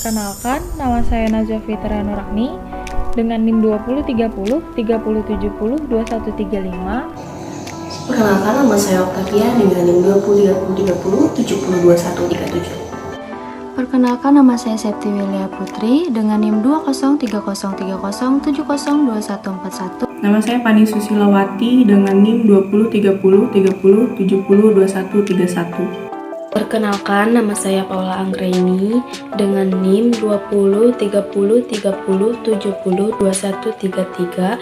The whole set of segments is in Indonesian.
Perkenalkan, nama saya Najwa Fitria Nuragni dengan NIM 2030 3070 2135. Perkenalkan, nama saya Octavia dengan NIM 2030 702137. Perkenalkan, nama saya Septiwilia Putri dengan NIM 203030702141. Nama saya Pani Susilawati dengan NIM 2030 30 70 2131. Perkenalkan, nama saya Paula Anggraini dengan NIM 20 30 30 70 2133.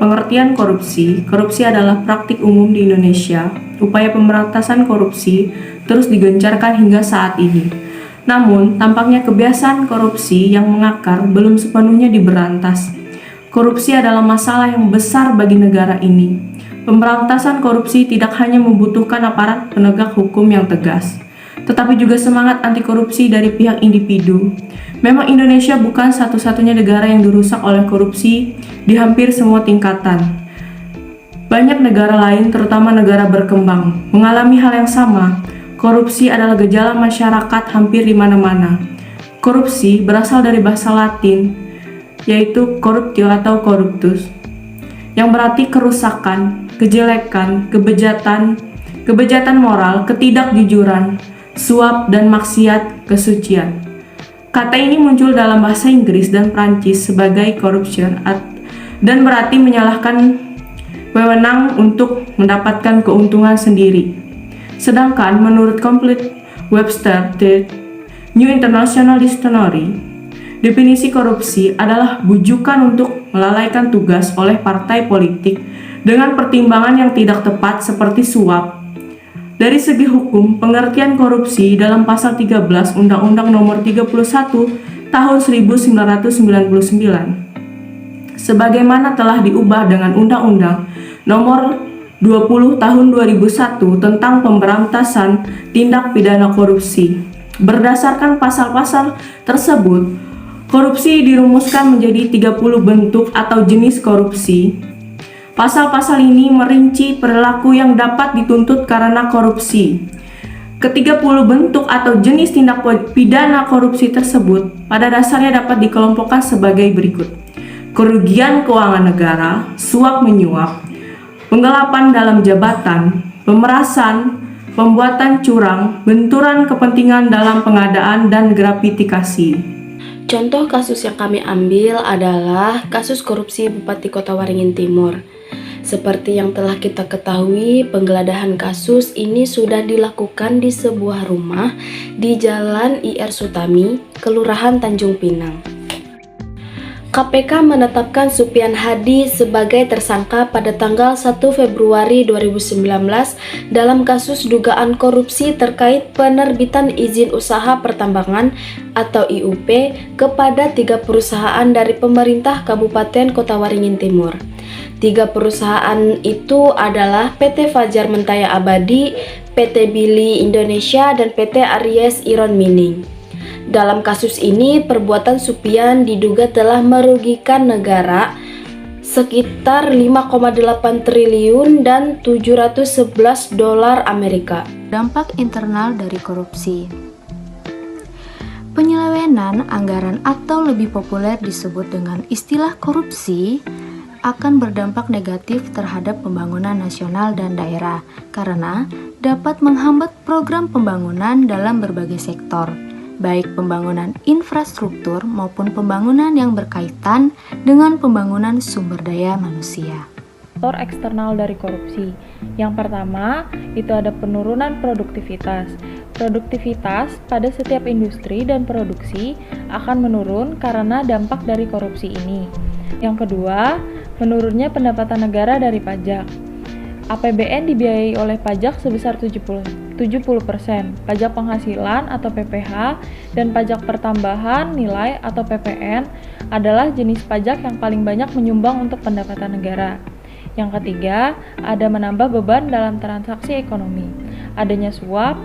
Pengertian korupsi. Korupsi adalah praktik umum di Indonesia. Upaya pemberantasan korupsi terus digencarkan hingga saat ini. Namun, tampaknya kebiasaan korupsi yang mengakar belum sepenuhnya diberantas. Korupsi adalah masalah yang besar bagi negara ini. Pemberantasan korupsi tidak hanya membutuhkan aparat penegak hukum yang tegas, tetapi juga semangat anti korupsi dari pihak individu. Memang Indonesia bukan satu-satunya negara yang dirusak oleh korupsi di hampir semua tingkatan. Banyak negara lain, terutama negara berkembang, mengalami hal yang sama. Korupsi adalah gejala masyarakat hampir di mana-mana. Korupsi berasal dari bahasa Latin, yaitu corruptio atau corruptus, yang berarti kerusakan, kejelekan, kebejatan moral, ketidakjujuran, suap dan maksiat kesucian. Kata ini muncul dalam bahasa Inggris dan Prancis sebagai corruption dan berarti menyalahkan wewenang untuk mendapatkan keuntungan sendiri. Sedangkan menurut Complete Webster The New International Dictionary, definisi korupsi adalah bujukan untuk melalaikan tugas oleh partai politik dengan pertimbangan yang tidak tepat seperti suap. Dari segi hukum, pengertian korupsi dalam pasal 13 Undang-Undang Nomor 31 Tahun 1999 sebagaimana telah diubah dengan Undang-Undang Nomor 20 Tahun 2001 tentang pemberantasan tindak pidana korupsi. Berdasarkan pasal-pasal tersebut, korupsi dirumuskan menjadi 30 bentuk atau jenis korupsi. Pasal-pasal ini merinci perilaku yang dapat dituntut karena korupsi. Ke-30 bentuk atau jenis tindak pidana korupsi tersebut pada dasarnya dapat dikelompokkan sebagai berikut: kerugian keuangan negara, suap menyuap, penggelapan dalam jabatan, pemerasan, pembuatan curang, benturan kepentingan dalam pengadaan, dan gratifikasi. Contoh kasus yang kami ambil adalah kasus korupsi Bupati Kota Waringin Timur. Seperti yang telah kita ketahui, penggeledahan kasus ini sudah dilakukan di sebuah rumah di Jalan IR Sutami, Kelurahan Tanjung Pinang. KPK menetapkan Supian Hadi sebagai tersangka pada tanggal 1 Februari 2019 dalam kasus dugaan korupsi terkait penerbitan izin usaha pertambangan atau IUP kepada 3 perusahaan dari pemerintah Kabupaten Kota Waringin Timur. 3 perusahaan itu adalah PT Fajar Mentaya Abadi, PT Billy Indonesia, dan PT Aries Iron Mining. Dalam kasus ini, perbuatan Supian diduga telah merugikan negara sekitar 5,8 triliun dan 711 dolar Amerika. Dampak internal dari korupsi. Penyelewengan anggaran atau lebih populer disebut dengan istilah korupsi akan berdampak negatif terhadap pembangunan nasional dan daerah karena dapat menghambat program pembangunan dalam berbagai sektor, baik pembangunan infrastruktur maupun pembangunan yang berkaitan dengan pembangunan sumber daya manusia. Faktor eksternal dari korupsi. Yang pertama, itu ada penurunan produktivitas. Produktivitas pada setiap industri dan produksi akan menurun karena dampak dari korupsi ini. Yang kedua, menurunnya pendapatan negara dari pajak. APBN dibiayai oleh pajak sebesar 70%, pajak penghasilan atau PPH, dan pajak pertambahan nilai atau PPN adalah jenis pajak yang paling banyak menyumbang untuk pendapatan negara. Yang ketiga, ada menambah beban dalam transaksi ekonomi. Adanya suap,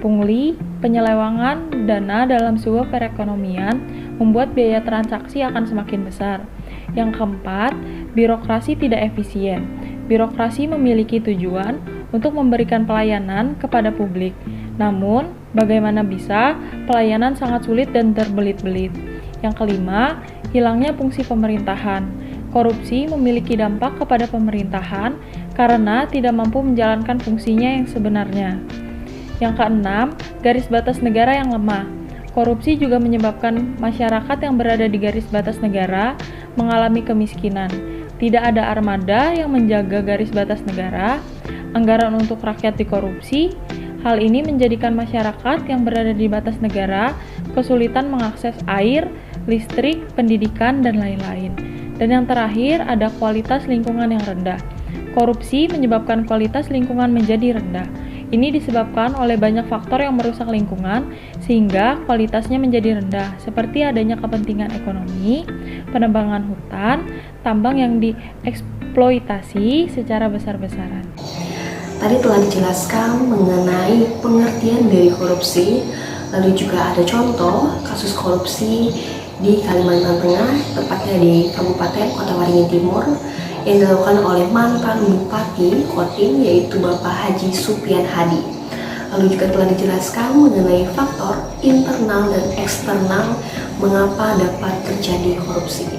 pungli, penyelewangan dana dalam sebuah perekonomian membuat biaya transaksi akan semakin besar. Yang keempat, birokrasi tidak efisien. Birokrasi memiliki tujuan untuk memberikan pelayanan kepada publik. Namun, bagaimana bisa pelayanan sangat sulit dan terbelit-belit. Yang kelima, hilangnya fungsi pemerintahan. Korupsi memiliki dampak kepada pemerintahan karena tidak mampu menjalankan fungsinya yang sebenarnya. Yang keenam, garis batas negara yang lemah. Korupsi juga menyebabkan masyarakat yang berada di garis batas negara mengalami kemiskinan. Tidak ada armada yang menjaga garis batas negara, anggaran untuk rakyat dikorupsi. Hal ini menjadikan masyarakat yang berada di batas negara kesulitan mengakses air, listrik, pendidikan, dan lain-lain. Dan yang terakhir, ada kualitas lingkungan yang rendah. Korupsi menyebabkan kualitas lingkungan menjadi rendah. Ini disebabkan oleh banyak faktor yang merusak lingkungan, sehingga kualitasnya menjadi rendah, seperti adanya kepentingan ekonomi, penebangan hutan, tambang yang dieksploitasi secara besar-besaran. Tadi telah dijelaskan mengenai pengertian dari korupsi, lalu juga ada contoh kasus korupsi di Kalimantan Tengah, tepatnya di Kabupaten Kota Waringin Timur, yang dilakukan oleh mantan Bupati Kodim, yaitu Bapak Haji Supian Hadi. Lalu juga telah dijelaskan mengenai faktor internal dan eksternal mengapa dapat terjadi korupsi.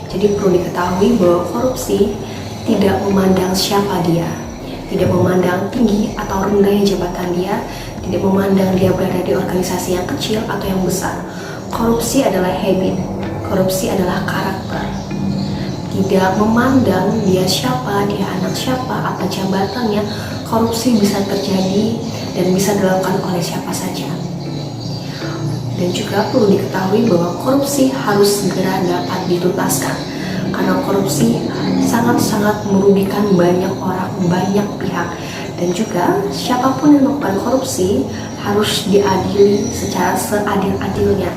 Jadi perlu diketahui bahwa korupsi tidak memandang siapa dia, tidak memandang tinggi atau rendahnya jabatan dia, tidak memandang dia berada di organisasi yang kecil atau yang besar. Korupsi adalah habit, korupsi adalah karakter. Tidak memandang dia siapa, dia anak siapa, apa jabatannya, korupsi bisa terjadi dan bisa dilakukan oleh siapa saja. Dan juga perlu diketahui bahwa korupsi harus segera dapat dituntaskan, karena korupsi sangat-sangat merugikan banyak orang, banyak pihak. Dan juga siapapun yang melakukan korupsi harus diadili secara seadil-adilnya.